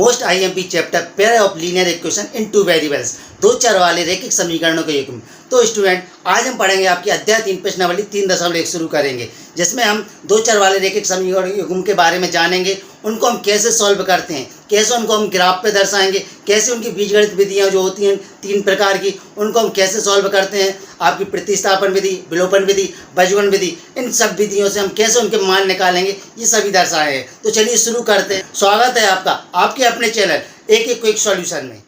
Most IMP chapter pair of linear equation in two variables, दो चर वाले रैखिक समीकरणों के युग्म। तो स्टूडेंट, आज हम पढ़ेंगे आपकी अध्याय 3 प्रश्नावली 3.1 शुरू करेंगे, जिसमें हम दो चर वाले रैखिक समीकरण युग्म के बारे में जानेंगे। उनको हम कैसे सॉल्व करते हैं, कैसे उनको हम ग्राफ पे दर्शाएंगे, कैसे उनकी बीजगणित विधियाँ जो होती हैं 3 प्रकार की, उनको हम कैसे सॉल्व करते हैं। आपकी प्रतिस्थापन विधि, विलोपन विधि, बीजगणित विधि, इन सब विधियों से हम कैसे उनके मान निकालेंगे, ये सभी दर्शाए हैं। तो चलिए शुरू करते हैं। स्वागत है आपका आपके अपने चैनल एक क्विक सॉल्यूशन में।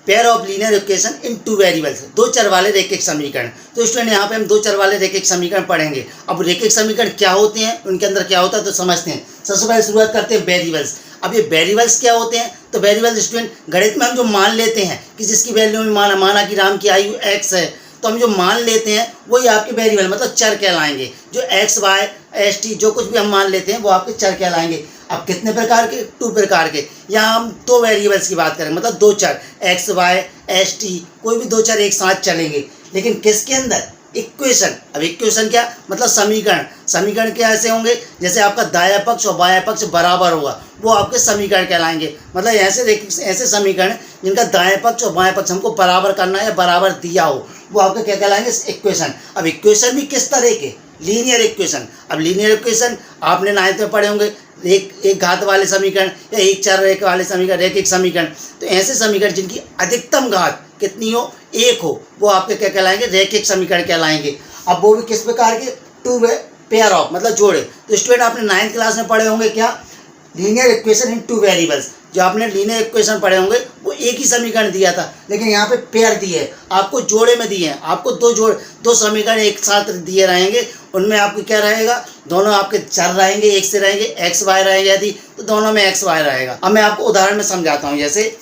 Pair of linear equation in two variables, दो चर वाले रैखिक समीकरण। तो स्टूडेंट, यहाँ पे हम दो चर वाले रैखिक समीकरण पढ़ेंगे। अब रैखिक समीकरण क्या होते हैं, उनके अंदर क्या होता है, तो समझते हैं। सबसे पहले शुरुआत करते हैं वेरिएबल्स। अब ये वेरिएबल्स क्या होते हैं, तो वेरिएबल्स स्टूडेंट गणित में हम जो मान लेते हैं कि जिसकी वैल्यू में माना कि राम की आयु x है, तो हम जो मान लेते हैं वही आपके वेरिएबल मतलब चर कहलाएंगे। जो x, y, s, t जो कुछ भी हम मान लेते हैं वो आपके चर कहलाएंगे। अब कितने प्रकार के, 2 प्रकार के। यहाँ हम 2 वेरिएबल्स की बात करें, मतलब 2 चर x, y, s, t, कोई भी 2 चर एक साथ चलेंगे, लेकिन किसके अंदर, इक्वेशन। अब इक्वेशन क्या मतलब समीकरण। समीकरण क्या ऐसे होंगे, जैसे आपका दायां पक्ष और बायां पक्ष बराबर होगा, वो आपके समीकरण कहलाएंगे। मतलब ऐसे समीकरण जिनका दाएं पक्ष और बाएं पक्ष हमको बराबर करना है या बराबर दिया हो, वो आपके क्या कहलाएंगे, इक्वेशन। अब इक्वेशन भी किस तरह के, लीनियर इक्वेशन। अब लीनियर इक्वेशन आपने 9th में पढ़े होंगे, एक घात वाले समीकरण या एक चर रेखा वाले समीकरण, रैखिक समीकरण। तो ऐसे समीकरण जिनकी अधिकतम घात कितनी हो, 1 हो, वो आपके क्या कहलाएंगे, रैखिक समीकरण कहलाएंगे। अब वो भी किस प्रकार के, 2 पेयर ऑफ मतलब जोड़े। तो स्टूडेंट, आपने 9th क्लास में पढ़े होंगे क्या, लीनियर इक्वेशन इन 2 वेरिएबल्स। जो आपने लीनियर इक्वेशन पढ़े होंगे वो एक ही समीकरण दिया था, लेकिन यहाँ पे पेयर दिए है, आपको जोड़े में दिए हैं। आपको दो समीकरण एक साथ दिए रहेंगे, उनमें आपको क्या रहेगा, दोनों आपके चर रहेंगे, एक से रहेंगे, एक्स वाई रहेंगे यदि, तो दोनों में एक्स वाई रहेगा। अब मैं आपको उदाहरण में समझाता हूँ। जैसे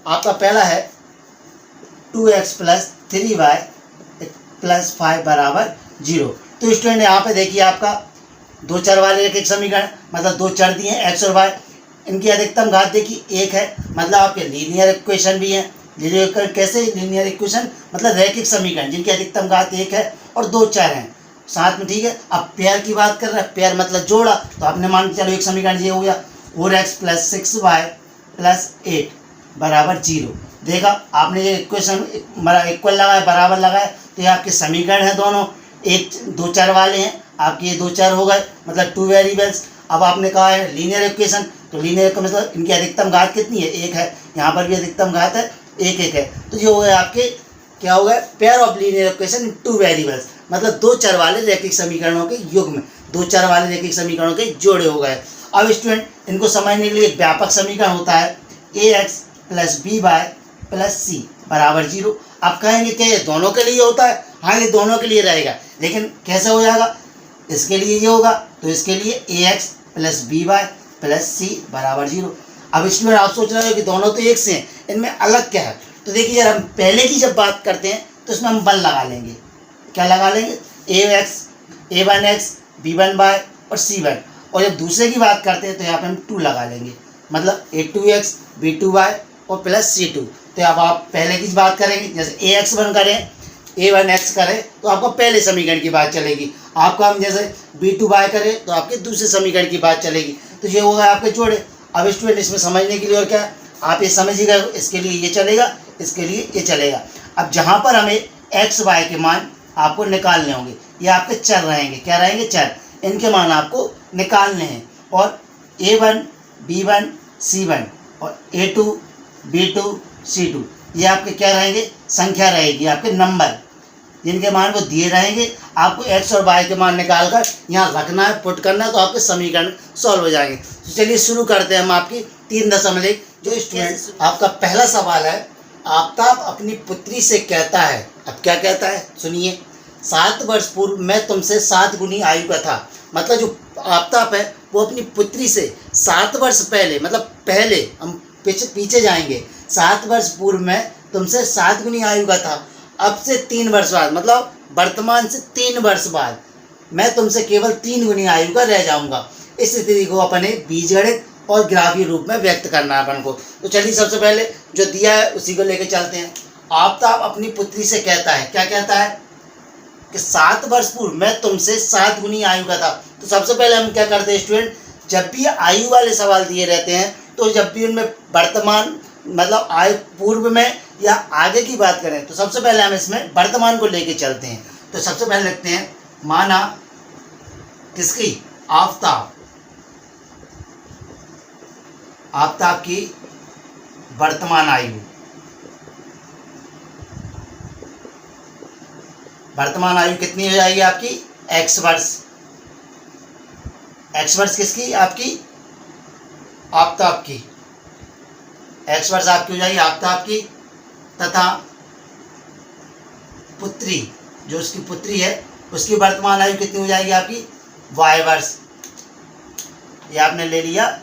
आपका पहला है 2x + 3y + 5 = 0। तो स्टूडेंट, यहाँ पे देखिए आपका दो चर वाले रैखिक समीकरण, मतलब 2 चर दिए हैं x और y, इनकी अधिकतम घात देखिए 1 है, मतलब आपके लीनियर इक्वेशन भी है। लीनियर कैसे, लीनियर इक्वेशन मतलब रैखिक समीकरण जिनकी अधिकतम घात 1 है और 2 चर हैं साथ में, ठीक है। अब पेयर की बात कर रहे हैं, पेयर मतलब जोड़ा, तो आपने मान के चलो एक समीकरण ये हो गया 4x + 6y + 8 = 0। देखा आपने, ये इक्वेशन इक्वल लगाया, बराबर लगाया, तो ये आपके समीकरण है दोनों, एक 2 चर वाले हैं आपके, ये 2 चर हो गए, मतलब 2 वेरिएबल्स। अब आपने कहा है लीनियर इक्वेशन, तो लीनियर का मतलब इनकी अधिकतम घात कितनी है, 1 है, यहाँ पर भी अधिकतम घात है 1 है। तो ये हो गए आपके, क्या हो गया, pair of linear equation in 2 variables, मतलब 2 चर वाले रैखिक समीकरणों के युग्म, 2 चर वाले रैखिक समीकरणों के जोड़े हो गए। अब स्टूडेंट, इनको समझने के लिए एक व्यापक समीकरण होता है ax + by + c = 0। आप कहेंगे कि ये दोनों के लिए होता है, हाँ ये दोनों के लिए रहेगा, लेकिन कैसे हो जाएगा, इसके लिए ये होगा तो इसके लिए ax + by + c = 0। अब इसमें आप सोच रहे हो कि दोनों तो एक से हैं, इनमें अलग क्या है। तो देखिए यार, हम पहले की जब बात करते हैं तो इसमें हम 1 लगा लेंगे। क्या लगा लेंगे, a1x, b1y और c1। और जब दूसरे की बात करते हैं तो यहाँ पे हम 2 लगा लेंगे, मतलब a2x, b2y और +c2। तो अब आप पहले की बात करेंगे, जैसे ax1 करें, a1x करें तो आपको पहले समीकरण की बात चलेगी। आपका हम जैसे b2y करें तो आपके दूसरे समीकरण की बात चलेगी। तो ये होगा आपके जोड़े। अब स्टूडेंट, इसमें समझने के लिए और क्या, आप ये समझिएगा, इसके लिए ये चलेगा, इसके लिए ये चलेगा। अब जहाँ पर हमें x, y के मान आपको निकालने होंगे, ये आपके चर रहेंगे, क्या रहेंगे, चर, इनके मान आपको निकालने हैं। और a1, b1, c1 और a2, b2, c2 ये आपके क्या रहेंगे, संख्या रहेगी, आपके नंबर, जिनके मान को दिए रहेंगे। आपको x और y के मान निकाल कर यहाँ रखना है, पुट करना है, तो आपके समीकरण सॉल्व हो जाएंगे। तो चलिए शुरू करते हैं हम आपकी 3.1। जो स्टूडेंट, आपका पहला सवाल है, आफ्ताब अपनी पुत्री से कहता है, अब क्या कहता है सुनिए, 7 वर्ष पूर्व मैं तुमसे 7 गुनी आयु का था। मतलब जो आफ्ताब है वो अपनी पुत्री से 7 वर्ष पहले, मतलब पहले हम पीछे जाएंगे, 7 वर्ष पूर्व में तुमसे 7 गुनी आयु का था। अब से 3 वर्ष बाद, मतलब वर्तमान से 3 वर्ष बाद मैं तुमसे केवल 3 गुनी आयु का रह जाऊंगा। इस स्थिति को अपने बीजगणित और ग्राफीय रूप में व्यक्त करना है अपन को। तो चलिए सबसे पहले जो दिया है उसी को लेके चलते हैं। आफ्ताब अपनी पुत्री से कहता है, क्या कहता है, कि 7 वर्ष पूर्व मैं तुमसे 7 गुनी आयु का था। तो सबसे पहले हम क्या करते हैं स्टूडेंट, जब भी आयु वाले सवाल दिए रहते हैं तो जब भी उनमें वर्तमान मतलब आयु पूर्व में या आगे की बात करें तो सबसे पहले हम इसमें वर्तमान को लेके चलते हैं। तो सबसे पहले लिखते हैं माना किसकी, आफताब, आफताब की वर्तमान आयु, वर्तमान आयु कितनी हो जाएगी आपकी, x वर्ष। x वर्ष किसकी, आपकी आफताब की, x वर्ष आपकी हो जाएगी आफताब की, तथा पुत्री, जो उसकी पुत्री है उसकी वर्तमान आयु कितनी हो जाएगी आपकी, y वर्ष। ये आपने ले लिया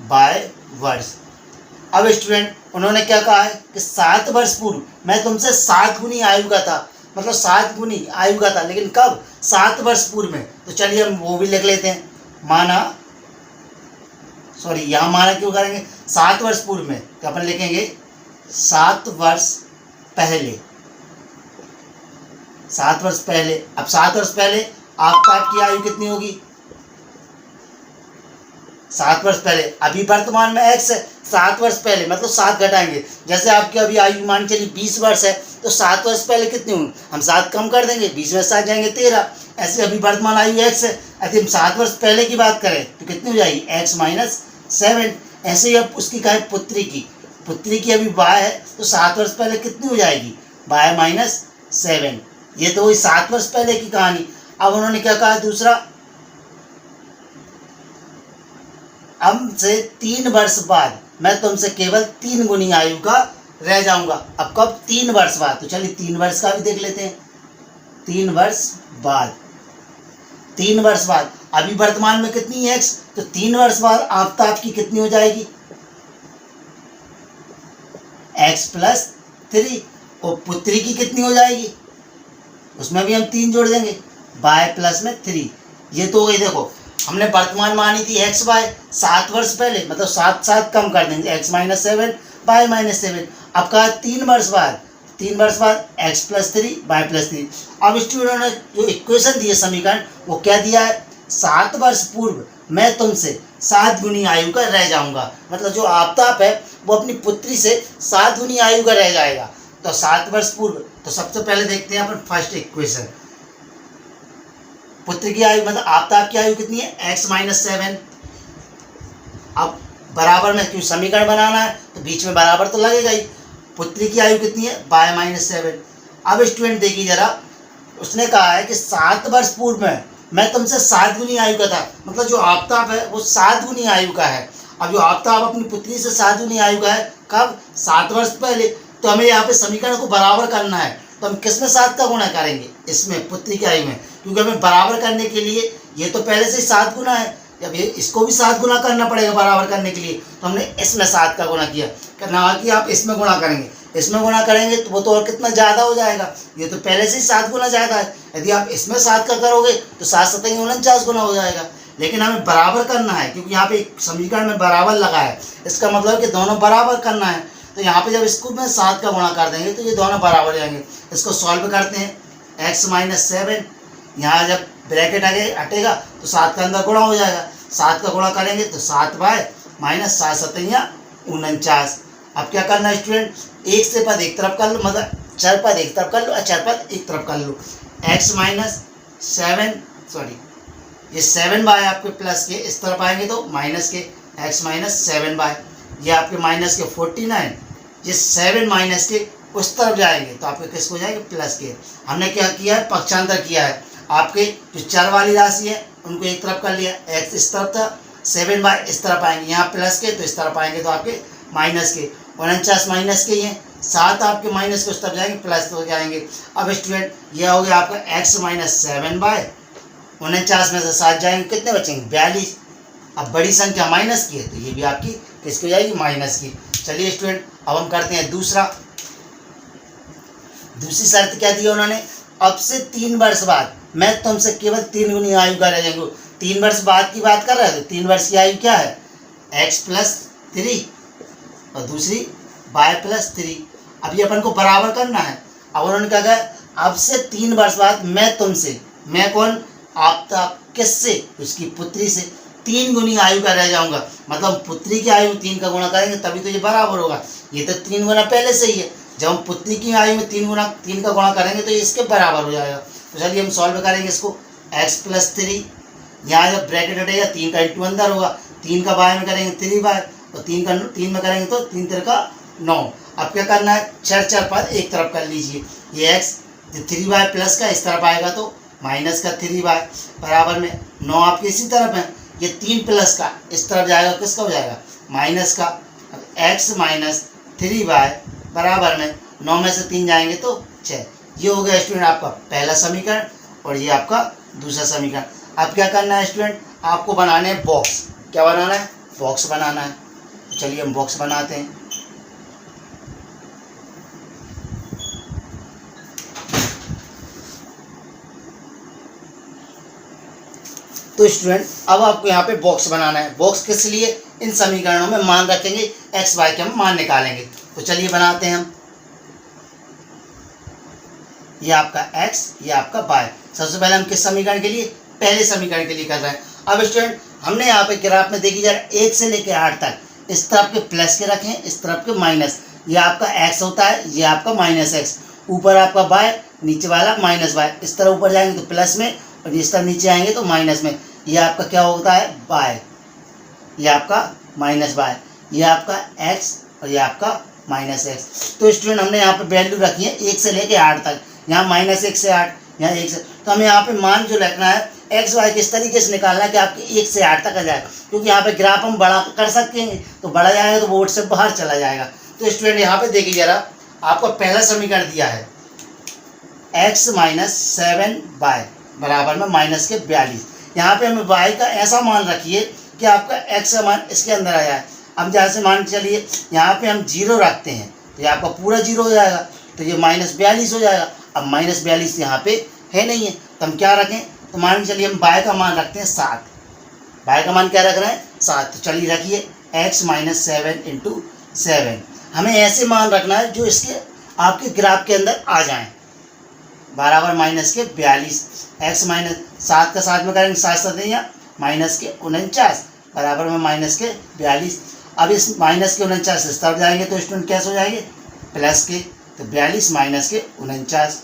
y वर्ष। अब स्टूडेंट उन्होंने क्या कहा है कि 7 वर्ष पूर्व मैं तुमसे 7 गुनी आयु का था, मतलब 7 गुनी आयु का था, लेकिन कब, 7 वर्ष पूर्व में। तो चलिए हम वो भी लिख लेते हैं, माना, सॉरी यहाँ माना क्यों करेंगे, 7 वर्ष पूर्व में, तो अपन लिखेंगे 7 वर्ष पहले, 7 वर्ष पहले। अब 7 वर्ष पहले आफताब की आयु कितनी होगी, 7 वर्ष पहले, अभी वर्तमान में x है, 7 वर्ष पहले मतलब 7 घटाएंगे, जैसे आपकी अभी आयु मान चलिए 20 वर्ष है तो 7 वर्ष पहले कितनी होंगी, हम 7 कम कर देंगे, 20 में 7 जाएंगे 13। ऐसे अभी वर्तमान आयु x है, यदि हम 7 वर्ष पहले की बात करें तो कितनी हो जाएगी, x माइनस 7। ऐसे ही अब उसकी कहा पुत्री की, पुत्री की अभी y है तो 7 वर्ष पहले कितनी हो जाएगी, y माइनस 7। ये तो वही 7 वर्ष पहले की कहानी। अब उन्होंने क्या कहा दूसरा, अब से 3 वर्ष बाद मैं तुमसे केवल 3 गुनी आयु का रह जाऊंगा। अब कब, 3 वर्ष बाद, तो चलिए 3 वर्ष का भी देख लेते हैं, 3 वर्ष बाद, 3 वर्ष बाद अभी वर्तमान में कितनी है x, तो 3 वर्ष बाद आफताब की कितनी हो जाएगी, x प्लस 3, और पुत्री की कितनी हो जाएगी, उसमें भी हम 3 जोड़ देंगे, y प्लस में 3। ये तो हो गई, देखो हमने वर्तमान मानी थी x y 7 वर्ष पहले, मतलब 7 कम कर देंगे, x माइनस 7 y माइनस 7। अब कहा 3 वर्ष बाद, 3 वर्ष बाद x प्लस 3 y प्लस 3। अब स्टूडेंटों ने जो इक्वेशन दी है समीकरण, वो क्या दिया है, 7 वर्ष पूर्व मैं तुमसे 7 गुनी आयु का रह जाऊंगा, मतलब जो आफताब है वो अपनी पुत्री से 7 गुनी आयु का रह जाएगा। तो 7 वर्ष पूर्व, तो सबसे पहले देखते हैं अपन फर्स्ट इक्वेशन, पुत्र की आयु मतलब आफताब की आयु कितनी है, x माइनस 7। अब बराबर में, क्यों समीकरण बनाना है तो बीच में बराबर तो लगेगा ही, पुत्री की आयु कितनी है, y माइनस 7। अब स्टूडेंट देखिए जरा, उसने कहा है कि 7 वर्ष पूर्व में मैं तुमसे 7 गुनी आयु का था, मतलब जो आफताब है वो 7 गुनी आयु का है। अब जो आफताब अपनी पुत्री से 7 गुनी आयु का है, कब, 7 वर्ष पहले। तो हमें यहाँ पे समीकरण को बराबर करना है, तो हम किस में 7 का गुणा करेंगे, इसमें पुत्री की आयु में, क्योंकि हमें बराबर करने के लिए ये तो पहले से ही 7 गुना है, अब ये इसको भी 7 गुना करना पड़ेगा बराबर करने के लिए, तो हमने इसमें 7 का गुणा किया, ना कि आप इसमें गुणा करेंगे, इसमें गुणा करेंगे तो वो तो और कितना ज़्यादा हो जाएगा, ये तो पहले से ही 7 गुना ज़्यादा है। यदि आप इसमें 7 का करोगे तो 7 7 49 गुना हो जाएगा, लेकिन हमें बराबर करना है, क्योंकि यहाँ पे समीकरण में बराबर लगा है, इसका मतलब कि दोनों बराबर करना है। तो यहाँ पे जब इसको में 7 का गुणा कर देंगे तो ये दोनों बराबर हो जाएंगे। इसको सॉल्व करते हैं, x माइनस 7, यहाँ जब ब्रैकेट आगे हटेगा तो 7 का अंदर गुणा हो जाएगा, 7 का गुणा करेंगे तो 7y माइनस 7 7 49। अब क्या करना है स्टूडेंट, एक से पद एक तरफ कर लो, मतलब चर पद एक तरफ कर लो, चर पद एक तरफ कर लो। x माइनस 7, सॉरी ये 7y आपके प्लस के इस तरफ आएंगे तो माइनस के x माइनस 7y, ये आपके माइनस के 49, ये 7 माइनस के उस तरफ जाएंगे तो आपके किसको जाएंगे, प्लस के। हमने क्या किया है, पक्षांतर किया है, आपके जो चर वाली राशि है उनको एक तरफ कर लिया, x इस तरफ था, 7y इस तरफ आएंगे, यहाँ प्लस के तो इस तरफ आएंगे तो आपके माइनस के, 49 माइनस के ही हैं, 7 आपके माइनस के उस तरफ जाएंगे, प्लस हो जाएंगे। अब स्टूडेंट यह हो गया आपका x माइनस 7y, 49 में से 7 जाएंगे, कितने बचेंगे, 42। अब बड़ी संख्या माइनस की है तो ये भी आपकी किसकी हो जाएगी, माइनस की। चलिए स्टूडेंट अब हम करते हैं दूसरी शर्त क्या दी है उन्होंने, अब से 3 वर्ष बाद मैं तुमसे केवल 3 गुनी आयु का रह जाऊंगा। 3 वर्ष बाद की बात कर रहे हैं तो 3 वर्ष की आयु क्या है, x प्लस 3 और दूसरी y प्लस 3। अब ये अपन को बराबर करना है। अब उन्होंने क्या कहा, अब से 3 वर्ष बाद मैं तुमसे, मैं कौन, आफ्ताब, किससे, उसकी पुत्री से 3 गुनी आयु का रह जाऊंगा। मतलब पुत्री की आयु में 3 का गुणा करेंगे तभी तो ये बराबर होगा। ये तो 3 गुना पहले से ही है, जब हम पुत्री की आयु में 3 का गुणा करेंगे तो ये इसके बराबर हो जाएगा। तो चलिए हम सॉल्व करेंगे इसको। x+3, यहाँ जब ब्रैकेट हटेगा 3 का इंटू अंदर होगा, 3 का बाय में करेंगे 3y, और 3 में करेंगे तो 3 3 का 9। अब क्या करना है, 4 पद एक तरफ कर लीजिए। ये x 3y प्लस का इस तरफ आएगा तो माइनस का 3y बराबर में 9 आपके इसी तरफ है। ये 3 प्लस का इस तरफ जाएगा, किसका हो जाएगा, माइनस का। x माइनस 3y बराबर में 9 में से 3 जाएंगे तो 6। ये हो गया स्टूडेंट आपका पहला समीकरण और ये आपका दूसरा समीकरण। अब क्या करना है स्टूडेंट, आपको बनाने हैं बॉक्स। क्या बनाना है, बॉक्स बनाना है। तो चलिए हम बॉक्स बनाते हैं। तो स्टूडेंट अब आपको यहाँ पे बॉक्स बनाना है। बॉक्स किस लिए, इन समीकरणों में मान रखेंगे, एक्स वाई के हम मान निकालेंगे। तो चलिए बनाते हैं हम। ये आपका x, ये आपका y। सबसे पहले हम किस समीकरण के लिए, पहले समीकरण के लिए कर रहे हैं। अब स्टूडेंट हमने यहाँ पे ग्राफ में देखिए जरा 1 से लेकर 8 तक इस तरफ के प्लस के रखें, इस तरफ के माइनस। ये आपका x होता है, ये आपका माइनस x, ऊपर आपका y, नीचे वाला माइनस y। इस तरह ऊपर जाएंगे तो प्लस में और इस तरह नीचे आएंगे तो माइनस में। ये आपका क्या होता है y, ये आपका माइनस y, ये आपका x और ये आपका माइनस x। तो स्टूडेंट हमने यहाँ पे वैल्यू रखी है 1 से लेकर 8 तक। यहाँ -1 से 8, यहाँ 1 से, तो हमें यहाँ पे मान जो रखना है एक्स वाई किस तरीके से निकालना है कि आपके 1 से 8 तक आ जाए। क्योंकि यहाँ पे ग्राफ हम बड़ा कर सकते हैं, तो बड़ा जाएगा तो बोर्ड से बाहर चला जाएगा। तो स्टूडेंट यहाँ पे देखिए जरा, आपको पहला समीकरण दिया है x माइनस 7y बराबर में माइनस के 42। यहाँ पे हमें y का ऐसा मान रखिए कि आपका x का मान इसके अंदर आ जाए। अब जहाँ से मान चलिए यहाँ पे हम 0 रखते हैं तो ये आपका पूरा 0 हो जाएगा, तो ये -42 हो जाएगा। अब -42 यहाँ पे है नहीं है तो हम क्या रखें, तो मान के चलिए हम y का मान रखते हैं 7। y का मान क्या रख रहे हैं 7। तो चलिए रखिए x माइनस 7 इंटू 7। हमें ऐसे मान रखना है जो इसके आपके ग्राफ के अंदर आ जाएं, बराबर माइनस के 42। x माइनस 7 का 7 में करेंगे 7 7 या माइनस के 49 बराबर में माइनस के 42। अब इस माइनस के 49 इस तरफ जाएंगे तो स्टूडेंट कैसे हो जाएंगे, प्लस के। तो 42 माइनस के 49,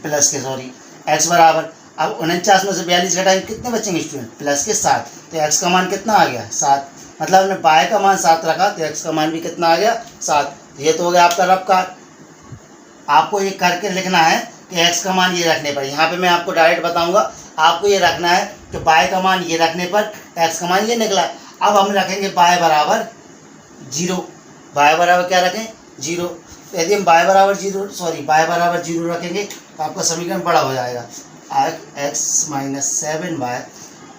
प्लस के सॉरी, x बराबर, अब 49 में से 42 घटाएंगे कितने बचेंगे स्टूडेंट, प्लस के 7। तो x का मान कितना आ गया 7। मतलब हमने y का मान 7 रखा तो x का मान भी कितना आ गया 7। तो ये तो हो गया आपका रफ कार। आपको ये करके लिखना है कि x का मान ये रखने पर, यहाँ पे मैं आपको डायरेक्ट बताऊंगा, आपको ये रखना है कि y का मान ये रखने पर x का मान ये निकला। अब हम रखेंगे y बराबर 0। y बराबर क्या रखें 0। तो यदि हम y बराबर 0 रखेंगे तो आपका समीकरण बड़ा हो जाएगा, x माइनस 7y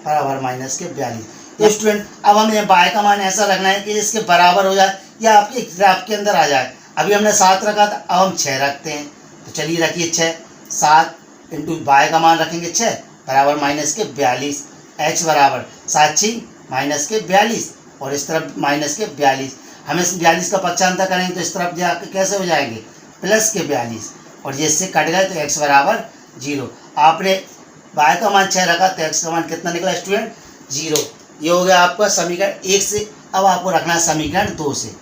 बराबर माइनस के 42। तो स्टूडेंट अब हमें y का मान ऐसा रखना है कि इसके बराबर हो जाए या आपके ग्राफ के अंदर आ जाए। अभी हमने 7 रखा था, अब हम 6 रखते हैं। तो चलिए रखिए 6, 7 इंटू y का मान रखेंगे 6 बराबर माइनस के 42। x बराबर 7 6 माइनस के 42 और इस तरफ माइनस के 42। हम इस 42 का पक्षांतर करेंगे तो इस तरफ जाकर कैसे हो जाएंगे, प्लस के 42 और ये इससे कट गए तो x बराबर 0। आपने y का मान 6 रखा तो x का मान कितना निकला स्टूडेंट 0। ये हो गया आपका समीकरण 1 से। अब आपको रखना है समीकरण 2 से।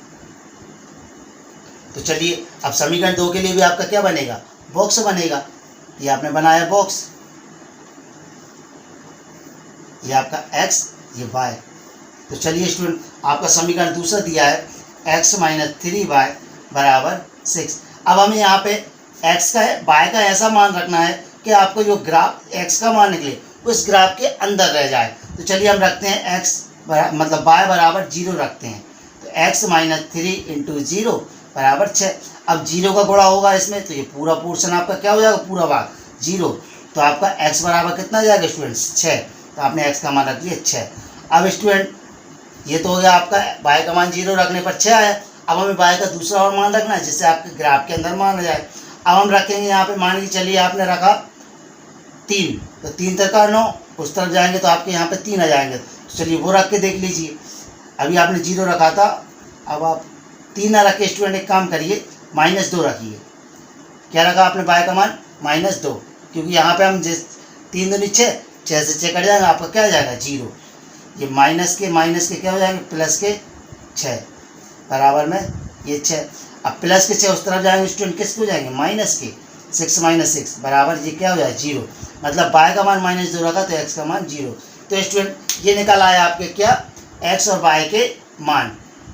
तो चलिए अब समीकरण 2 के लिए भी आपका क्या बनेगा, बॉक्स बनेगा। ये आपने बनाया बॉक्स, ये आपका x, ये y। तो चलिए स्टूडेंट आपका समीकरण दूसरा दिया है x माइनस 3y बराबर 6। अब हमें यहाँ पे x का y का ऐसा मान रखना है कि आपको जो ग्राफ x का मान निकले उस ग्राफ के अंदर रह जाए। तो चलिए हम रखते हैं x मतलब y बराबर 0 रखते हैं। तो x माइनस 3 इंटू 0 बराबर 6। अब 0 का गुणा होगा इसमें तो ये पूरा पोर्शन आपका क्या हो जाएगा, पूरा भाग 0। तो आपका x बराबर कितना आ जाएगा स्टूडेंट्स 6। तो आपने x का मान रख दिया 6। अब स्टूडेंट ये तो हो गया आपका y का मान 0 रखने पर 6 आया। अब हमें y का दूसरा और मान रखना है जिससे आपके ग्राफ के अंदर मान आ जाए। अब हम रखेंगे यहाँ पे, मान लीजिए चलिए आपने रखा 3, तो 3 तरह 9, उस तरफ जाएंगे तो आपके यहाँ पे 3 आ जाएंगे। तो चलिए वो रख के देख लीजिए। अभी आपने 0 रखा था, अब आप 3 ना रख के स्टूडेंट एक काम करिए -2 रखिए। क्या रखा आपने बाय का मान -2, क्योंकि यहाँ पे हम जिस 3 दूनी 6, 6 से 6 कट जाएगा, आपका क्या आ जाएगा 0। ये माइनस के क्या हो जाएंगे प्लस के 6 बराबर में ये 6। अब प्लस के 6 उस तरफ जाएंगे स्टूडेंट, किसके हो जाएंगे माइनस के 6 - 6 बराबर ये क्या हो जाए 0। मतलब बाय का मान -2 रखा तो एक्स का मान 0। तो स्टूडेंट ये निकल आया आपके क्या एक्स और बाय के मान।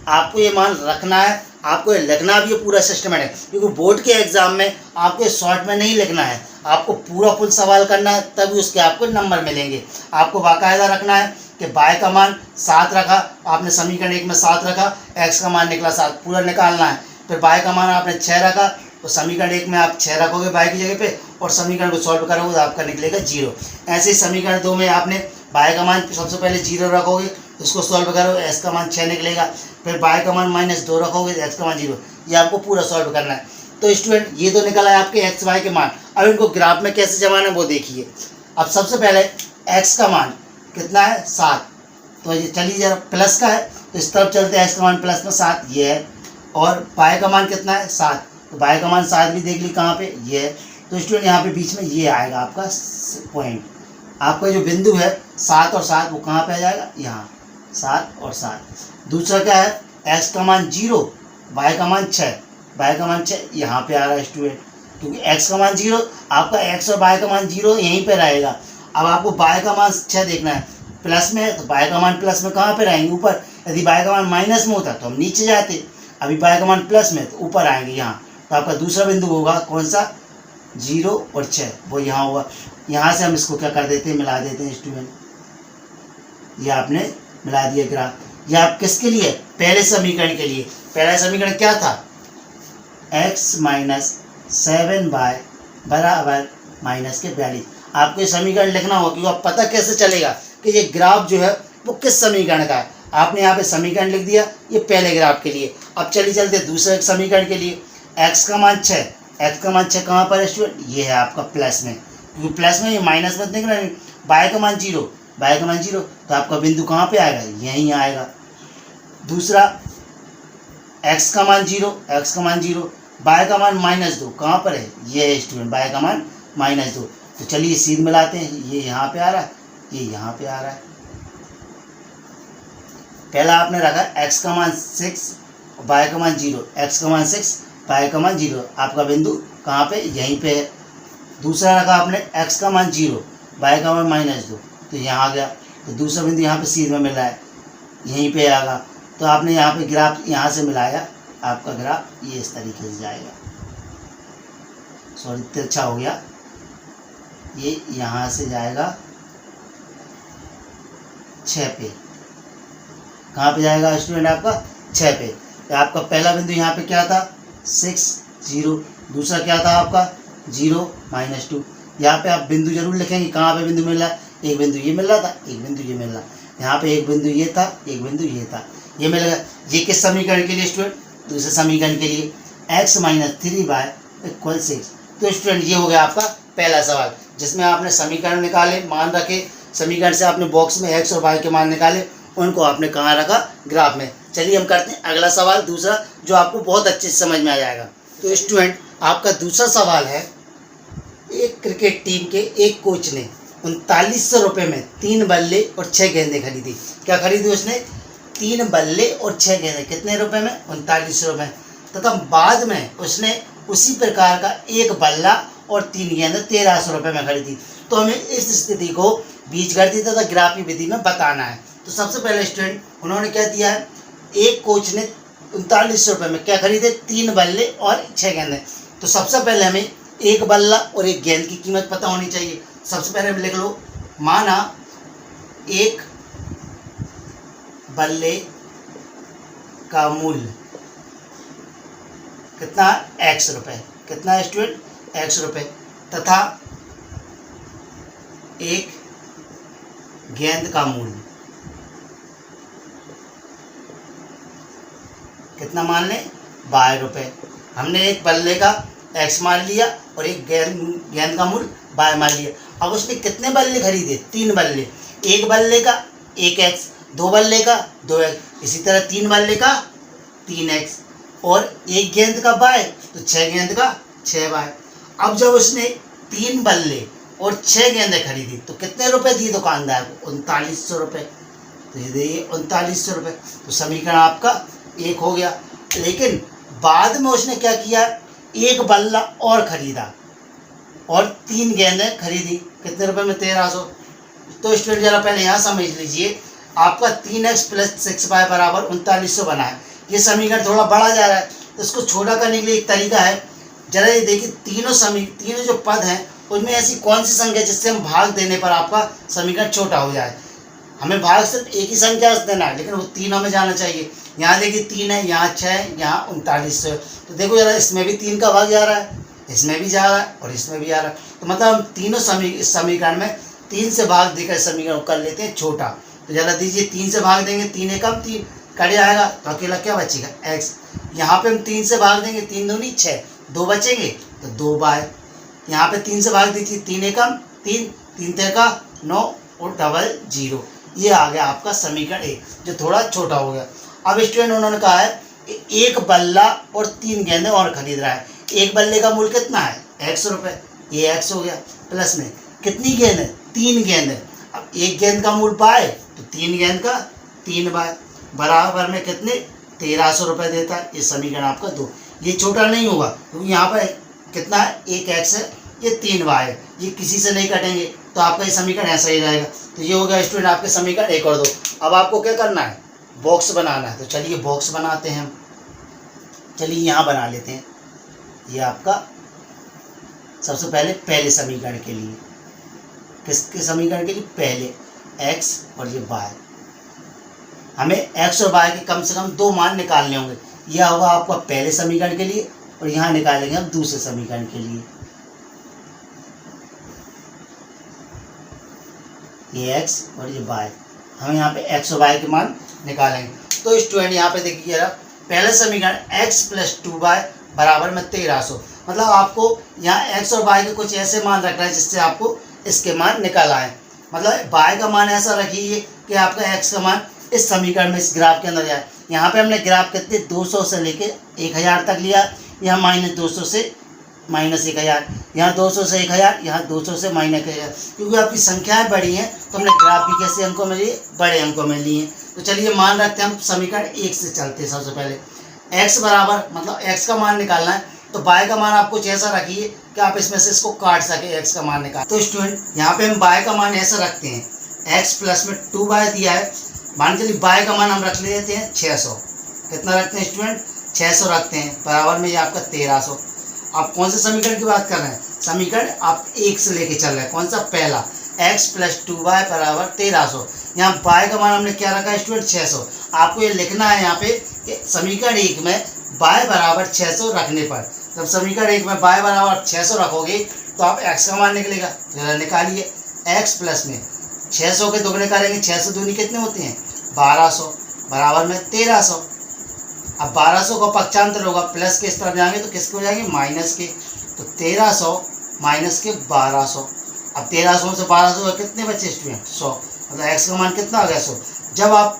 आपको ये मान रखना है, आपको ये लिखना भी है पूरा सिस्टमेटिक, क्योंकि बोर्ड के एग्जाम में आपको ये शॉर्ट में नहीं लिखना है, आपको पूरा फुल सवाल करना है, तभी उसके आपको नंबर मिलेंगे। आपको बाकायदा रखना है कि बाय का मान 7 रखा, आपने समीकरण 1 में 7 रखा, एक्स का मान निकला 7, पूरा निकालना है। फिर बाय का मान आपने 6 रखा, तो समीकरण 1 में आप 6 रखोगे बाय की जगह पे, और समीकरण को सॉल्व करोगे तो आपका निकलेगा 0। ऐसे ही समीकरण 2 में आपने बाय का मान सबसे पहले 0 रखोगे, उसको सॉल्व करोगे, एक्स का मान 6 निकलेगा। फिर बाय का मान -2 रखोगे, एक्स का मान 0। ये आपको पूरा सॉल्व करना है। तो स्टूडेंट ये तो निकला है आपके एक्स वाई के मान। अब इनको ग्राफ में कैसे जमाना है वो देखिए। अब सबसे पहले एक्स का मान कितना है 7, तो ये चलिए जरा प्लस का है तो इस तरफ चलते हैं, एक्स का मान प्लस में 7 ये है, और बाय का मान कितना है 7, तो बाय का मान 7 भी देख ली कहाँ पे ये है। तो स्टूडेंट यहाँ पे बीच में ये आएगा आपका पॉइंट, आपका जो बिंदु है 7 और 7 वो कहाँ पे आ जाएगा यहाँ 7 और 7। दूसरा क्या है एक्स का मान 0, बाय का मान 6, बाय का मान 6 यहाँ पे आ रहा है स्टूडेंट, क्योंकि एक्स का मान 0, आपका एक्स और बाय का मान 0 यहीं पे रहेगा। अब आपको बाय का मान 6 देखना है, प्लस में है तो बाय का मान प्लस में कहाँ पे रहेंगे ऊपर। यदि बाय का मान माइनस में होता तो हम नीचे जाते, अभी बाय का मान प्लस में तो ऊपर आएंगे यहाँ। तो आपका दूसरा बिंदु होगा कौन सा 0 और 6, वो यहाँ होगा। यहाँ से हम इसको क्या कर देते हैं मिला देते हैं स्टूडेंट, ये आपने मिला दिया ग्राफ। ये आप किसके लिए पहले समीकरण के लिए, पहला समीकरण क्या था x - 7y बराबर माइनस के 42। आपको ये समीकरण लिखना होगा, क्योंकि आप पता कैसे चलेगा कि ये ग्राफ जो है वो किस समीकरण का है। आपने यहाँ पे समीकरण लिख दिया ये पहले ग्राफ के लिए। अब चलिए चलते दूसरे समीकरण के लिए। x का मान 6, x का मान 6 कहाँ पर है स्टूडेंट, ये है आपका प्लस में, क्योंकि प्लस में ये माइनस में देखना नहीं। बाय का मान 0, बाय का मान 0, तो आपका बिंदु कहाँ पे आएगा यहीं आएगा। दूसरा x का मान 0, x का मान 0, बाय का मान -2 कहाँ पर है ये है स्टूडेंट, बाय का मान -2। तो चलिए सीध मिलाते हैं, ये यहाँ पे आ रहा है, ये यहाँ पे आ रहा है। पहला आपने रखा x का मान 6, बाय का मान 0, x का मान 6, बाय का मान 0, आपका बिंदु कहाँ पे यहीं पे है। दूसरा रखा आपने x का मान 0, बाय का मान -2, तो यहाँ आ गया। तो दूसरा बिंदु यहाँ पे सीध में मिला है, यहीं पे आएगा। तो आपने यहाँ पे ग्राफ यहाँ से मिलाया, आपका ग्राफ ये इस तरीके से जाएगा। सॉरी तिरछा हो गया, ये यहाँ से जाएगा 6 पे, कहाँ पे जाएगा स्टूडेंट आपका 6 पे। तो आपका पहला बिंदु यहाँ पे क्या था 6 0, दूसरा क्या था आपका 0 -2। यहाँ पे आप बिंदु जरूर लिखेंगे, कहाँ पे बिंदु मिल रहा है, एक बिंदु ये मिल रहा था, एक बिंदु ये मिल रहा, यहाँ पे एक बिंदु ये था, एक बिंदु ये था, ये मिल गया। ये किस समीकरण के लिए स्टूडेंट, दूसरे समीकरण के लिए x - 3y = 6। तो स्टूडेंट ये हो गया आपका पहला सवाल, जिसमें आपने समीकरण निकाले, मान रखे, समीकरण से आपने बॉक्स में x और y के मान निकाले, उनको आपने कहाँ रखा ग्राफ में। चलिए हम करते हैं अगला सवाल दूसरा, जो आपको बहुत अच्छे से समझ में आ जाएगा। तो स्टूडेंट आपका दूसरा सवाल है, एक क्रिकेट टीम के एक कोच ने 3900 रुपये में 3 बल्ले और 6 गेंदें खरीदी। क्या खरीदी उसने 3 बल्ले और 6 गेंदें, कितने रुपए में 3900 रुपये। तथा बाद में उसने उसी प्रकार का एक बल्ला और 3 गेंदें 1300 रुपये में खरीदी। तो हमें इस स्थिति को बीजगणित तथा ग्राफी विधि में बताना है। तो सबसे पहले स्टूडेंट उन्होंने क्या दिया है, एक कोच ने 3900 रुपये में क्या खरीदे 3 बल्ले और 6 गेंदें। तो सबसे पहले हमें एक बल्ला और एक गेंद की कीमत पता होनी चाहिए। सबसे पहले हम लिख लो, माना एक बल्ले का मूल्य कितना x रुपये, कितना है स्टूडेंट x रुपये, तथा एक गेंद का मूल्य कितना मान लें 12 रुपये। हमने एक बल्ले का x मान लिया और एक गेंद का मूल्य 12 मान लिया। अब उसने कितने बल्ले खरीदे 3 बल्ले, एक बल्ले का 1x, 2 बल्ले का 2x, इसी तरह 3 बल्ले का 3x और एक गेंद का y, तो 6 गेंद का 6y। अब जब उसने 3 बल्ले और 6 गेंदें खरीदी तो कितने रुपए दिए दुकानदार को? 3900 रुपये। तो ये दिए 3900 रुपये। तो समीकरण आपका 1 हो गया। लेकिन बाद में उसने क्या किया, 1 बल्ला और खरीदा और 3 गेंदें खरीदी, कितने रुपए में? 1300। तो स्टूडेंट जरा पहले यहाँ समझ लीजिए, आपका 3x + 6y बराबर 3900 बना है। ये समीकरण थोड़ा बड़ा जा रहा है, तो इसको छोटा करने के लिए एक तरीका है। जरा ये देखिए, तीनों जो पद हैं उनमें ऐसी कौन सी संख्या जिससे हम भाग देने पर आपका समीकरण छोटा हो जाए। हमें भाग सिर्फ एक ही संख्या से देना है, लेकिन वो तीनों में जाना चाहिए। यहाँ देखिए 3 है, यहाँ 6 है, यहाँ 3900 है। तो देखो जरा, इसमें भी 3 का भाग जा रहा है, इसमें भी जा रहा है और इसमें भी आ रहा है। तो मतलब हम तीनों समीकरण में 3 से भाग देकर समीकरण कर लेते हैं छोटा। तो जरा दीजिए, 3 से भाग देंगे, 3 एकम 3 कट जाएगा, तो अकेला क्या बचेगा? x। यहाँ पे हम 3 से भाग देंगे, 3 दूनी 6, 2 बचेंगे तो 2y। यहाँ पे 3 से भाग दीजिए, 3 एकम 3, 3 तेरका 9 और डबल 0। ये आ गया आपका समीकरण 1, जो थोड़ा छोटा हो गया। अब स्टूडेंट उन्होंने कहा है 1 बल्ला और 3 गेंदें और खरीद रहा है। एक बल्ले का मूल्य कितना है? 100 रुपये। ये x हो गया। प्लस में कितनी गेंद है? 3 गेंद है। अब एक गेंद का मूल्य बाय, तो 3 गेंद का 3 बाय बराबर में कितने? 1300 रुपये देता है। ये समीकरण आपका 2। ये छोटा नहीं होगा क्योंकि यहाँ पर कितना है? 1x है, ये 3y है, ये किसी से नहीं कटेंगे, तो आपका ये समीकरण ऐसा ही रहेगा। तो ये हो गया स्टूडेंट आपके समीकरण 1 और 2। अब आपको क्या करना है? बॉक्स बनाना है। तो चलिए बॉक्स बनाते हैं हम। चलिए यहाँ बना लेते हैं। ये आपका सबसे पहले समीकरण के लिए, किसके समीकरण के लिए? पहले x और ये y। हमें x और y के कम से कम 2 मान निकालने होंगे। यह होगा आपका पहले समीकरण के लिए और यहाँ निकालेंगे हम दूसरे समीकरण के लिए। ये x और ये y, हम यहाँ पे x और y के मान निकालेंगे। तो स्टूडेंट यहाँ पे देखिए जरा, पहला समीकरण x + 2y बराबर में 1300। मतलब आपको यहाँ x और y के कुछ ऐसे मान रखना है जिससे आपको इसके मान निकाल आए। मतलब y का मान ऐसा रखिए कि आपका x का मान इस समीकरण में, इस ग्राफ के अंदर जाए। यहाँ पे हमने ग्राफ कितने 200 से लेके 1000 तक लिया। यहाँ -200 से -1000, यहाँ 200 से 1000, यहाँ 200 से -1000। क्योंकि आपकी संख्याएं बड़ी हैं तो हमने ग्राफ भी कैसे अंकों में लिए? बड़े अंकों में लिए हैं। तो चलिए मान रखते हैं हम समीकरण 1 से चलते हैं। सबसे पहले x बराबर, मतलब x का मान निकालना है, तो y का मान आप कुछ ऐसा रखिए कि आप इसमें से इसको काट सके, x का मान निकाल। तो स्टूडेंट यहाँ पे हम y का मान ऐसा रखते हैं, x प्लस में 2y दिया है, मान चलिए y का मान हम रख लेते हैं 600। कितना रखते हैं स्टूडेंट? 600 रखते हैं, बराबर में ये आपका 1300। आप कौन से समीकरण की बात कर रहे हैं? समीकरण आप 1 से लेके चल रहे हैं। कौन सा? पहला, x + 2y बराबर 1300। यहाँ y का मान हमने क्या रखा है स्टूडेंट? 600। आपको ये लिखना है यहाँ पे कि समीकरण 1 में y बराबर 600 रखने पर, जब समीकरण 1 में y बराबर 600 रखोगे तो आप x का मान निकलेगा। जरा निकालिए, x प्लस में 600 के दुगने करेंगे, 600 दूनी कितने होते हैं? 1200 बराबर में 1300। अब 1200 का पक्षांतर होगा, प्लस के इस तरफ जाएंगे तो किसके हो जाएंगे? माइनस के। तो 1300 माइनस के 1200। अब 1300 से 1200 का कितने बचे स्टूडेंट? 100। मतलब x का मान कितना आ गया? 100। जब आप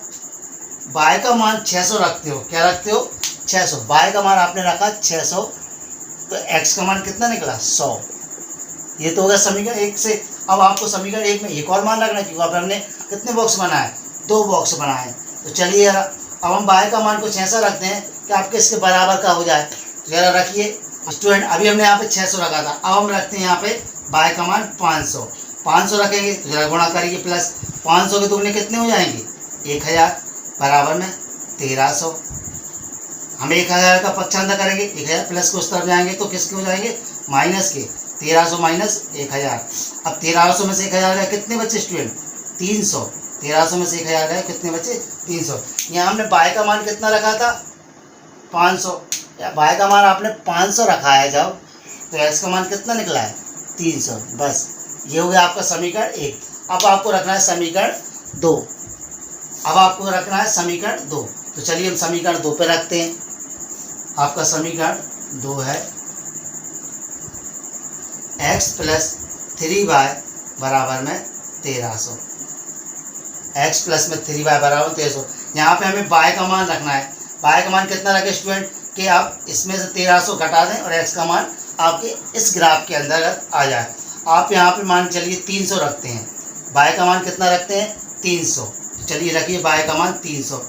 y का मान 600 रखते हो, क्या रखते हो? 600। y का मान आपने रखा 600, तो x का मान कितना निकला? 100। ये तो हो गया समीकरण 1 से। अब आपको समीकरण 1 में एक और मान रखना है, क्योंकि अब हमने कितने बॉक्स बनाए? 2 बॉक्स बनाए। तो चलिए यार, अब हम y का मान कुछ ऐसा रखते हैं कि आपके इसके बराबर का हो जाए। तो जरा रखिए स्टूडेंट, अभी हमने यहाँ पे 600 रखा था, अब हम रखते हैं यहाँ पे y का मान 500। 500 रखेंगे तो जरा गुणा करिए, प्लस 500 के दुगने कितने हो जाएंगे? 1000 बराबर में 1300। हम 1000 का पक्षांतर करेंगे, 1000 प्लस को उस तरफ जाएंगे तो किसके हो जाएंगे? माइनस के। 1300 माइनस 1000। अब 1300 में से 1000 गए, कितने बचे स्टूडेंट? 300। 1300 में से 1000 गए, कितने बचे? 300। यहाँ हमने y का मान कितना रखा था? 500। y का मान आपने 500 रखा है जब, तो x का मान कितना निकला है? 300। बस ये हो गया आपका समीकरण 1। अब आपको रखना है समीकरण 2। तो चलिए हम समीकरण 2 पे रखते हैं। आपका समीकरण 2 है x + 3y बराबर में 1300। x प्लस में 3y बराबर 1300। यहाँ पे हमें y का मान रखना है। y का मान कितना रखें स्टूडेंट? कि आप इसमें से 1300 घटा दें और x का मान आपके इस ग्राफ के अंदर आ जाए। आप यहाँ पे मान चलिए 300 रखते हैं, बाय का मान कितना रखते हैं 300। चलिए रखिए बाय का मान 300,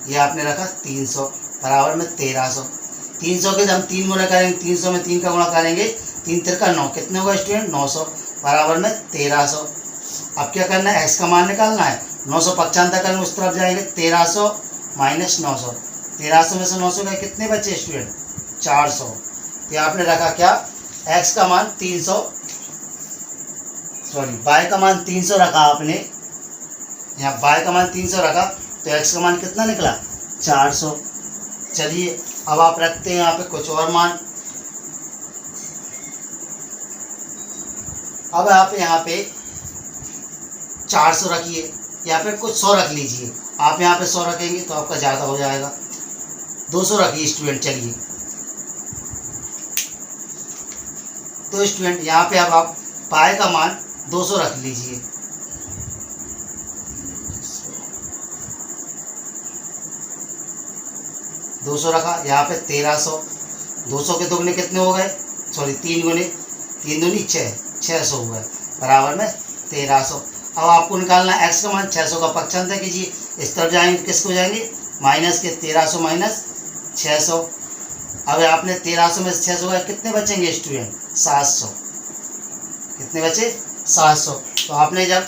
ये आपने रखा 300 बराबर में 1300। 300 के जब हम 3 गुना करेंगे, 300 में 3 का गुणा करेंगे, 3 3 का 9, कितने होगा स्टूडेंट 900 बराबर में 1300। अब क्या करना है, एक्स का मान निकालना है। 995 करेंगे उस तरफ जाएंगे, 1300 माइनस 900, 1300 में से 900 का कितने बचे स्टूडेंट 400। तो आपने रखा क्या, एक्स का मान 300, सॉरी बाय का मान 300 रखा आपने, यहाँ बाय का मान 300 रखा तो एक्स का मान कितना निकला 400। चलिए अब आप रखते हैं यहाँ पे कुछ और मान। अब आप यहाँ पे 400 रखिए, यहाँ पे कुछ 100 रख लीजिए। आप यहाँ पे 100 रखेंगे तो आपका ज़्यादा हो जाएगा। 200 रखिए स्टूडेंट। चलिए तो स्टूडेंट यहाँ पे अब आप पाए का मान 200 रख लीजिए। दो सौ रखा, यहाँ पे 1300, 200 के दुगने कितने हो गए, सॉरी 3 गुने, 3 दूनी 600 हो गए बराबर में 1300। अब आपको निकालना है एक्स का मान। 600 का पक्षांतर कीजिए, इस तरफ जाएंगे किसको जाएंगे माइनस के, 1300 माइनस 600। अब आपने 1300 में 600 का कितने बचेंगे स्टूडेंट 700, कितने बचे 700। तो आपने जब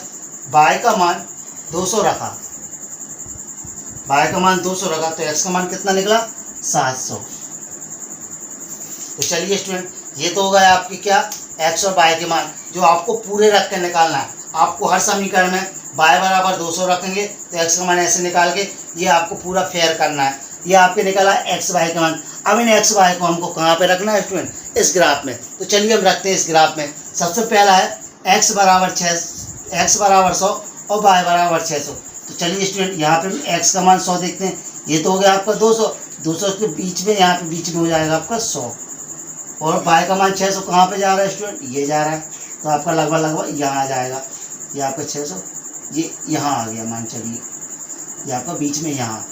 बाय का मान 200 रखा, बाय का मान 200 रखा तो एक्स का मान कितना निकला 700। तो चलिए स्टूडेंट ये तो हो गया आपकी क्या एक्स और बाय के मान, जो आपको पूरे रख कर निकालना है। आपको हर समीकरण में बाय बराबर 200 रखेंगे तो एक्स का मान ऐसे निकाल के ये आपको पूरा फेयर करना है। ये आपके निकला एक्स बाय का मान। अब इन एक्स बाय को हमको कहाँ पे रखना है स्टूडेंट, इस ग्राफ में। तो चलिए हम रखते हैं इस ग्राफ में। सबसे पहला है एक्स बराबर 100 और बाय बराबर 600। तो चलिए स्टूडेंट यहाँ पे एक्स का मान 100 देखते हैं। ये तो हो गया आपका 200, 200 के बीच में यहाँ पे बीच में हो जाएगा आपका 100। और बाय का मान 600 कहाँ पे जा रहा है स्टूडेंट, ये जा रहा है। तो आपका लगभग यहाँ आ जाएगा, ये आपका 600, ये यहाँ आ गया मान। चलिए ये आपका बीच में यहाँ,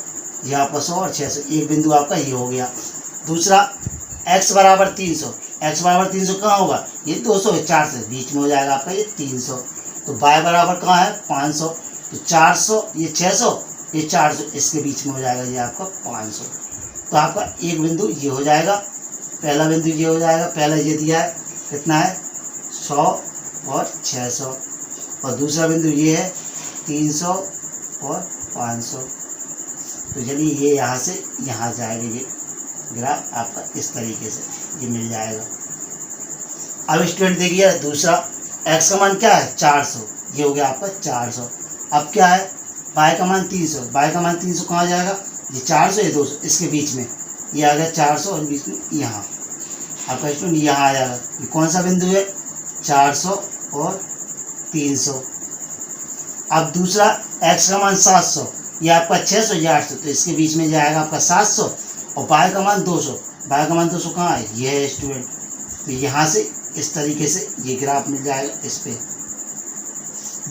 ये आपका 100 और 600, एक बिंदु आपका ये हो गया। दूसरा एक्स बराबर 300, एक्स बराबर 300 कहाँ होगा, ये 200 है, 4 से बीच में हो जाएगा आपका ये 300। तो बाय बराबर कहाँ है 500, तो 400 ये 600 ये 400, इसके बीच में हो जाएगा ये आपका 500। तो आपका एक बिंदु ये हो जाएगा, पहला बिंदु ये हो जाएगा। पहला ये दिया है कितना है 100 और 600, और दूसरा बिंदु ये है 300 और 500। तो चलिए ये यहाँ से यहाँ जाएगा, ये ग्राफ आपका इस तरीके से ये मिल जाएगा। अब स्टूडेंट देखिए दूसरा एक्स का मान क्या है 400, ये हो गया आपका 400। अब क्या है बाय का मान 300, बाय का मान 300 कहाँ जाएगा, ये 400 ये 200, इसके बीच में ये आ गया 400 और बीच में यहाँ आपका स्टूडेंट यहाँ आ जाएगा। ये कौन सा बिंदु है 400 और 300। अब दूसरा एक्स का मान 700, ये आपका 600 ये 800, तो इसके बीच में जाएगा आपका 700। और बाय का मान 200, बाय का मान 200 कहाँ है, ये है स्टूडेंट। तो यहाँ से इस तरीके से ये ग्राफ मिल जाएगा। इस पे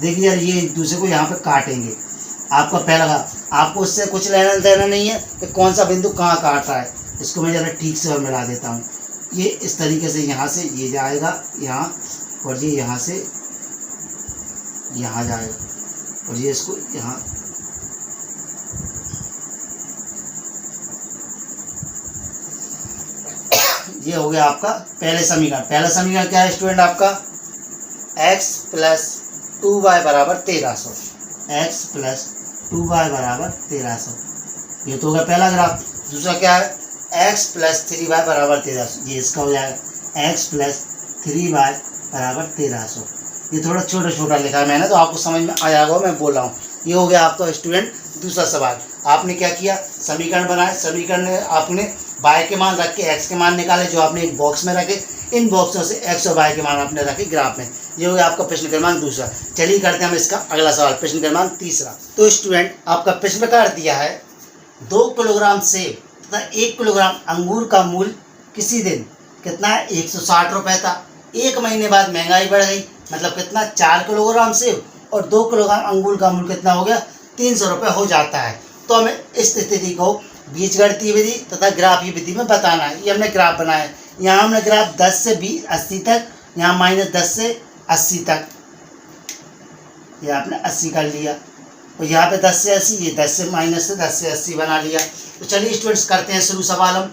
देखिए यार ये एक दूसरे को यहाँ पे काटेंगे। आपका पहला आपको उससे कुछ लेना देना नहीं है कि कौन सा बिंदु कहाँ काट रहा है। इसको मैं ज़रा ठीक से और मिला देता हूँ। ये इस तरीके से यहाँ से ये जाएगा यहाँ, और ये यहाँ से यहाँ जाएगा, और ये इसको यहाँ ये हो गया आपका पहले समीकरण। पहला समीकरण क्या है स्टूडेंट आपका x प्लस 2y बराबर 1300, x प्लस 2y बराबर 1300, ये तो हो गया पहला ग्राफ। दूसरा क्या है x प्लस 3y बराबर 1300, ये इसका हो जाएगा x प्लस 3y बराबर 1300। ये थोड़ा छोटा छोटा लिखा है मैंने, तो आपको समझ में आ जाएगा मैं बोल रहा हूँ। ये हो गया आपका स्टूडेंट दूसरा सवाल। आपने क्या किया समीकरण बनाए, समीकरण में आपने बाय के मान रख के एक्स के मान निकाले जो आपने एक बॉक्स में रखे। इन बॉक्सों से एक्स और बाय के मान आपने रखे ग्राफ में। ये हो गया आपका प्रश्न क्रमांक दूसरा। चलिए करते हैं हम इसका अगला सवाल, प्रश्न क्रमांक तीसरा। तो स्टूडेंट आपका प्रश्न प्रकार दिया है 2 किलोग्राम सेब तथा 1 किलोग्राम अंगूर का मूल्य किसी दिन कितना है 160 रुपये था। 1 महीने बाद महंगाई बढ़ गई, मतलब कितना 4 किलोग्राम सेब और 2 किलोग्राम अंगूर का मूल्य कितना हो गया 300 रुपये हो जाता है। तो हमें इस स्थिति को बीजगणितीय विधि तथा ग्राफीय विधि में बताना है। ये हमने ग्राफ बनाया है, यहाँ हमने ग्राफ 10 से 20 80 तक, यहाँ -10 से 80 तक, ये आपने 80 कर लिया, और यहाँ पे 10 से 80, ये 10 से माइनस से 10 से 80 बना लिया। तो चलिए स्टूडेंट्स करते हैं शुरू सवाल हम।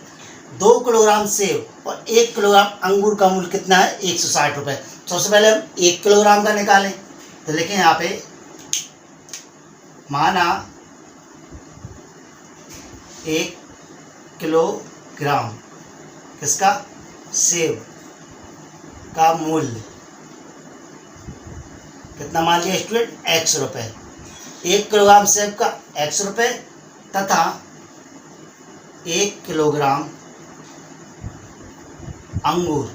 2 किलोग्राम सेब और 1 किलोग्राम अंगूर का मूल्य कितना है? 160 रुपये। सबसे पहले हम 1 किलोग्राम का निकालें, तो लिखें यहाँ पे माना 1 किलोग्राम किसका? सेब का मूल्य कितना मान लिया स्टूडेंट? x रुपये। 1 किलोग्राम सेब का x रुपये तथा 1 किलोग्राम अंगूर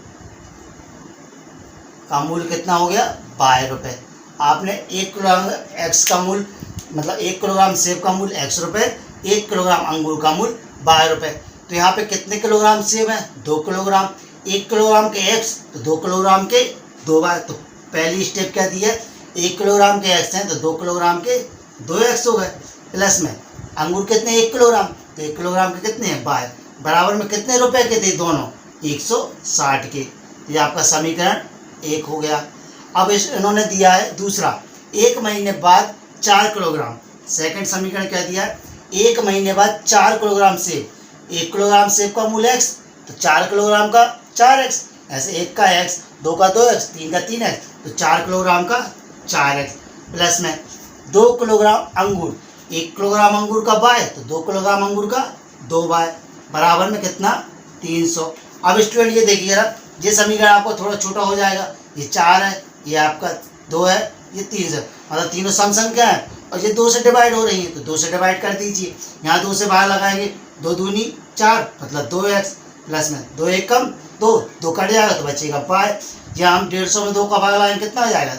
का मूल्य कितना हो गया? 22 रुपये। आपने 1 किलोग्राम x का मूल्य मतलब 1 किलोग्राम सेब का मूल्य x रुपये, 1 किलोग्राम अंगूर का मूल्य 22 रुपये। तो यहाँ पे कितने किलोग्राम सेब हैं? 2 किलोग्राम। 1 किलोग्राम के x तो 2 किलोग्राम के 2 बार, तो पहली स्टेप क्या दी है? 1 किलोग्राम के x हैं तो 2 किलोग्राम के 2x हो गए। प्लस में अंगूर कितने? 1 किलोग्राम, तो 1 किलोग्राम के कितने हैं? 22। बराबर में कितने रुपए के थे दोनों? 160 के। ये आपका समीकरण 1 हो गया। अब इन्होंने दिया है दूसरा, 1 महीने बाद 4 किलोग्राम। सेकंड समीकरण क्या दिया है? 1 महीने बाद 4 किलोग्राम सेब। 1 किलोग्राम सेब का मूल्य x, तो 4 किलोग्राम का 4x, ऐसे 1 का x, 2 का 2x, 3 का 3x, तो 4 किलोग्राम का 4x। प्लस में 2 किलोग्राम अंगूर, 1 किलोग्राम अंगूर का y, तो 2 किलोग्राम अंगूर का 2y, बराबर में कितना? 300। अब स्टूडेंट ये देखिए जरा, ये समीकरण आपको थोड़ा छोटा हो जाएगा। ये 4 है, ये आपका 2 है, ये 3 है, मतलब तीनों सम संख्या है और ये 2 से डिवाइड हो रही है, तो 2 से डिवाइड कर दीजिए। यहाँ 2 से बाहर लगाएंगे, 2 दूनी 4 मतलब 2x, प्लस में 2 1 कम 2 कट जाएगा तो बचेगा 5। यहाँ हम 150 में 2 का भाग लगाएंगे कितना हो जाएगा?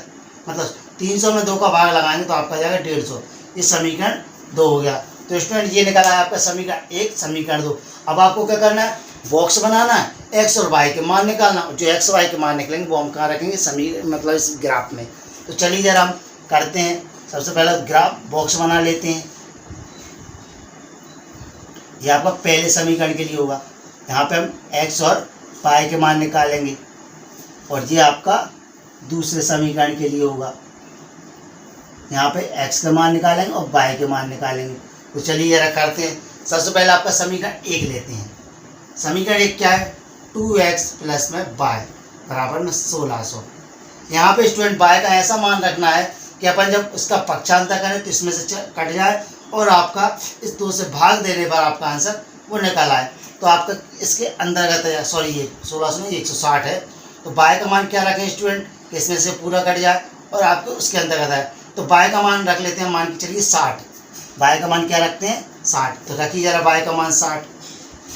मतलब 300 में 2 का भाग लगाएंगे तो आपका जाएगा 150। ये समीकरण 2 हो गया। तो स्टूडेंट ये निकला है आपका समीकरण 1, समीकरण 2। अब आपको क्या करना है? बॉक्स बनाना है, x और y के मान निकालना। जो x y के मान निकलेंगे वो हम कहाँ रखेंगे? मतलब इस ग्राफ में। तो चलिए जरा हम करते हैं। सबसे पहले ग्राफ बॉक्स बना लेते हैं। ये आपका पहले समीकरण के लिए होगा, यहाँ पे हम x और y के मान निकालेंगे, और ये आपका दूसरे समीकरण के लिए होगा, यहाँ पे x के मान निकालेंगे और y के मान निकालेंगे। तो चलिए जरा करते हैं। सबसे पहले आपका समीकरण 1 लेते हैं। समीकरण 1 क्या है? 2x प्लस में y बराबर में 1600। यहाँ पे स्टूडेंट y का ऐसा मान रखना है कि अपन जब उसका पक्षांतर करें तो इसमें से कट जाए और आपका इस 2 से भाग देने पर आपका आंसर वो निकल आए। तो आपका इसके अंतर्गत है, सॉरी ये 1600 नहीं 160 है। तो y का मान क्या रखें स्टूडेंट कि इसमें से पूरा कट जाए और आपको उसके अंतर्गत है। तो y का मान रख लेते हैं, मान के चलिए 60। y का मान क्या रखते हैं? 60। तो रखिए जरा y का मान 60।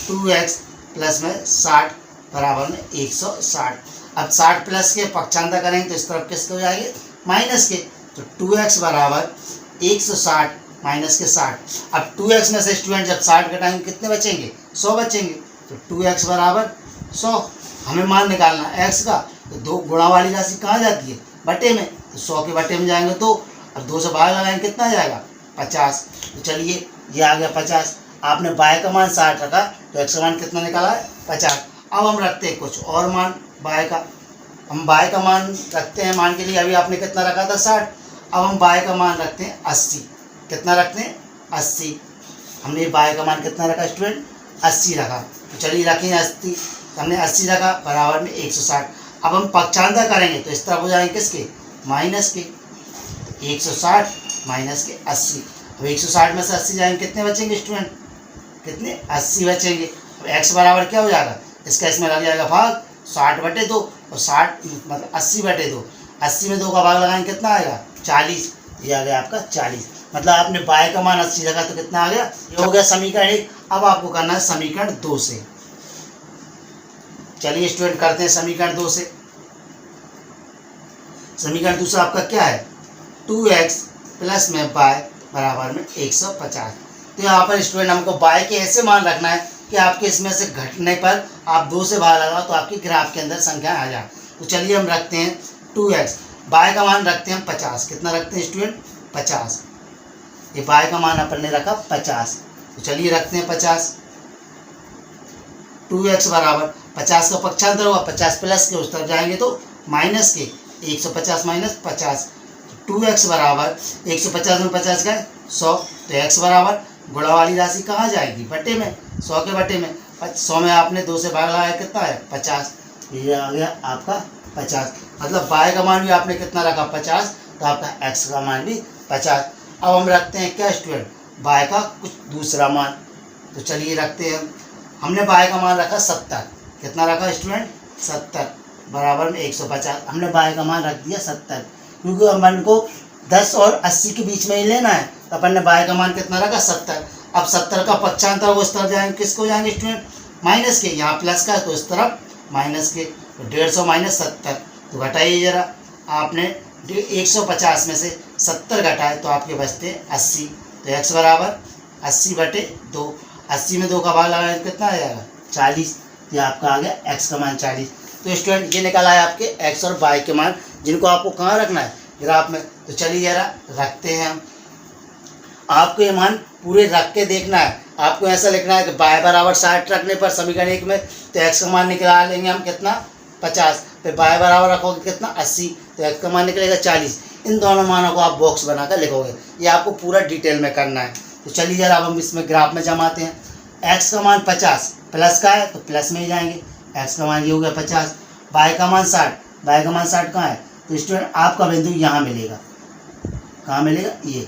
2x प्लस में 60 बराबर में 160। अब 60 प्लस के पक्षांतर करेंगे तो इस तरफ किसके हो जाएंगे? माइनस के। तो 2x बराबर 160 माइनस के 60। अब 2x में से स्टूडेंट जब 60 घटाएंगे कितने बचेंगे? 100 बचेंगे। तो 2x बराबर 100। हमें मान निकालना है x का, तो 2 गुणा वाली राशि कहाँ जाती है? बटे में। तो 100 के बटे में जाएंगे 2, अब 2 से भाग लगाएंगे कितना आ जाएगा? 50। तो चलिए ये आ गया 50। आपने y का मान 60 रखा तो x का मान कितना निकाला है? 50। अब हम रखते हैं कुछ और मान y का। हम y का मान रखते हैं, मान के लिए अभी आपने कितना रखा था? 60। अब हम y का मान रखते हैं 80। कितना रखते हैं? 80। हमने y का मान कितना रखा स्टूडेंट? 80 रखा। तो चलिए रखें 80। हमने 80 रखा बराबर में 160। अब हम पक्षांतर करेंगे तो इस तरफ हो जाएंगे किसके? माइनस के। 160 माइनस के 80। अब 160 में से 80 जाएंगे कितने बचेंगे स्टूडेंट? कितने? 80 बचेंगे। अब x बराबर क्या हो जाएगा? इसका इसमें लग जाएगा भाग 60 बटे 2, और 60 मतलब 80 बटे 2। 80 में 2 का भाग लगाएंगे कितना आएगा? 40। ये आ गया आपका 40। मतलब आपने y का मान 80 रखा तो कितना आ गया? ये हो गया समीकरण 1। अब आपको करना है समीकरण 2 से। चलिए स्टूडेंट करते हैं समीकरण 2 से। समीकरण दूसरा आपका क्या है? 2x प्लस में y बराबर में 150। तो यहाँ पर स्टूडेंट हमको y के ऐसे मान रखना है कि आपके इसमें से घटने पर आप 2 से भाग लगाओ तो आपकी ग्राफ के अंदर संख्या आ जाए। तो चलिए हम रखते हैं 2x, y का मान रखते हैं 50। कितना रखते हैं स्टूडेंट? 50। ये y का मान अपन ने रखा 50। तो चलिए रखते हैं 50। 2x बराबर 50 का पक्षांतर होगा 50 प्लस के, उस तरफ जाएंगे तो माइनस के, 150 माइनस 50, 2x बराबर 150 में 50 का 100, तो x बराबर गुणा वाली राशि कहाँ जाएगी, बटे में, 100 के बटे में। 100 में आपने 2 से भाग लगाया, कितना है 50, ये आ गया आपका 50। मतलब y का मान भी आपने कितना रखा 50, तो आपका x का मान भी 50। अब हम रखते हैं क्या स्टूडेंट, y का कुछ दूसरा मान, तो चलिए रखते हैं। हमने y का मान रखा 70, कितना रखा स्टूडेंट 70 बराबर में 150, हमने y का मान रख दिया 70, क्योंकि अपन को 10 और 80 के बीच में ही लेना है, तो अपन ने y का मान कितना रखा 70। अब 70 का पक्षांतर उस तरफ जाएंगे, किसको जाएंगे स्टूडेंट, माइनस के, यहाँ प्लस का है तो इस तरफ माइनस के, तो 150 माइनस 70, तो घटाइए जरा, आपने 150 में से 70 घटाए तो आपके बचते 80, तो x बराबर 80 बटे 2, 80 में 2 का भाग लगाए कितना आ जाएगा 40, ये आपका आ गया x का मान 40। तो स्टूडेंट ये निकाला है आपके x और y के मान, जिनको आपको कहाँ रखना है, ग्राफ में। तो चलिए जरा रखते हैं हम, आपको ये मान पूरे रख के देखना है। आपको ऐसा लिखना है कि y बराबर 60 रखने पर समीकरण 1 में, तो x का मान निकाल लेंगे हम कितना 50, फिर y बराबर रखोगे कितना 80, तो x का मान निकलेगा 40। इन दोनों मानों को आप बॉक्स बनाकर लिखोगे, ये आपको पूरा डिटेल में करना है। तो चलिए जरा अब हम इसमें ग्राफ में जमाते हैं। x का मान 50 प्लस का है तो प्लस में ही जाएंगे, x का मान ये हो गया 50, y का मान 60, y का मान 60 कहाँ है, तो स्टूडेंट आपका बिंदु यहाँ मिलेगा, कहाँ मिलेगा, ये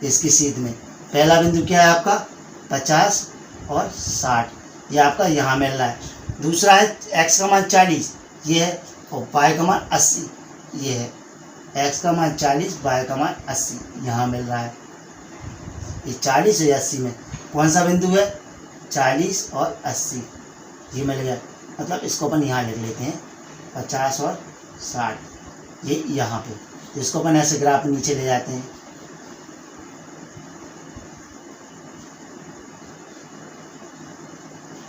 इसकी सीध में। पहला बिंदु क्या है आपका 50 और 60, ये आपका यहाँ मिल रहा है। दूसरा है x का मान 40, ये है, और y का मान 80, ये है। x का मान 40, y का मान 80 यहाँ मिल रहा है। ये 40 और 80 में कौन सा बिंदु है, 40 और 80, ये मिल गया। मतलब इसको अपन यहाँ लिख लेते हैं 50 और 60, ये यहाँ पे, तो इसको अपन ऐसे ग्राफ नीचे ले जाते हैं।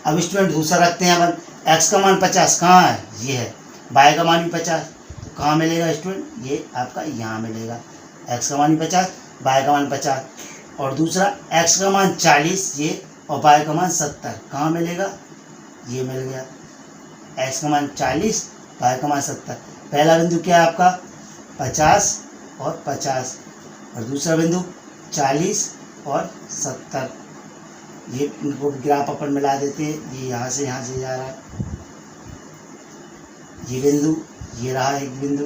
अब स्टूडेंट दूसरा रखते हैं अपन, x का मान 50 कहाँ है, ये है, y का मान भी 50, तो कहाँ मिलेगा स्टूडेंट, ये आपका यहाँ मिलेगा, x का मान भी 50, y का मान 50, और दूसरा x का मान 40 ये, और y का मान 70, कहाँ मिलेगा, ये मिल गया, x का मान 40, y का मान 70। पहला बिंदु क्या है आपका 50 और 50, और दूसरा बिंदु 40 और 70। ये इनको ग्राफ अपन मिला देते हैं, ये यहाँ से जा रहा है, ये बिंदु ये रहा, एक बिंदु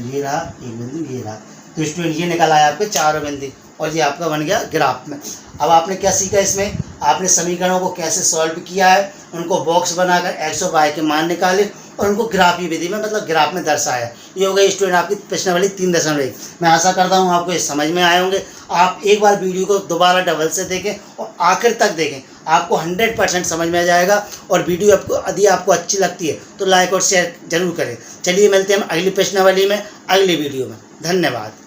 ये रहा, एक बिंदु ये रहा। तो स्टूडेंट ये निकल आया आपके चारों बिंदु, और ये आपका बन गया ग्राफ में। अब आपने क्या सीखा इसमें, आपने समीकरणों को कैसे सॉल्व किया है, उनको बॉक्स बनाकर x और y के मान निकाले और उनको ग्राफी विधि में मतलब ग्राफ में दर्शाया। ये हो गई स्टूडेंट आपकी प्रश्नावली 3.1। मैं आशा करता हूँ आपको ये समझ में आए होंगे। आप एक बार वीडियो को दोबारा डबल से देखें और आखिर तक देखें, आपको 100% समझ में आ जाएगा। और वीडियो यदि आपको अच्छी लगती है तो लाइक और शेयर जरूर करें। चलिए मिलते हैं हम अगली प्रश्नावली में, अगली वीडियो में। धन्यवाद।